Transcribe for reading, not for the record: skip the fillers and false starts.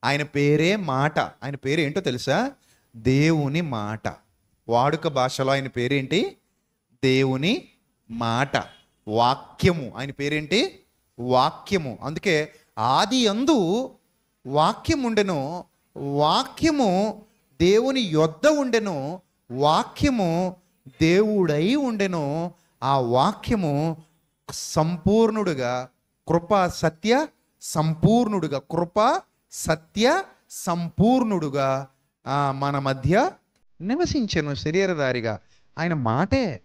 ఆయన పేరే మాట. ఆయన పేరు ఏంటో తెలుసా? దేవుని మాట. వాడుక భాషలో ఆయన పేరేంటి? దేవుని మాట, వాక్యము. ఆయన పేరేంటి? వాక్యము. అందుకే ఆది యందు వాక్యం ఉండెను, వాక్యము దేవుని యొద్ద ఉండెను, వాక్యము దేవుడై ఉండెను. ఆ వాక్యము సంపూర్ణుడుగా, కృపా సత్య సంపూర్ణుడుగా, కృపా సత్య సంపూర్ణుడుగా మన మధ్య నివసించెను శరీరధారిగా. ఆయన మాటే.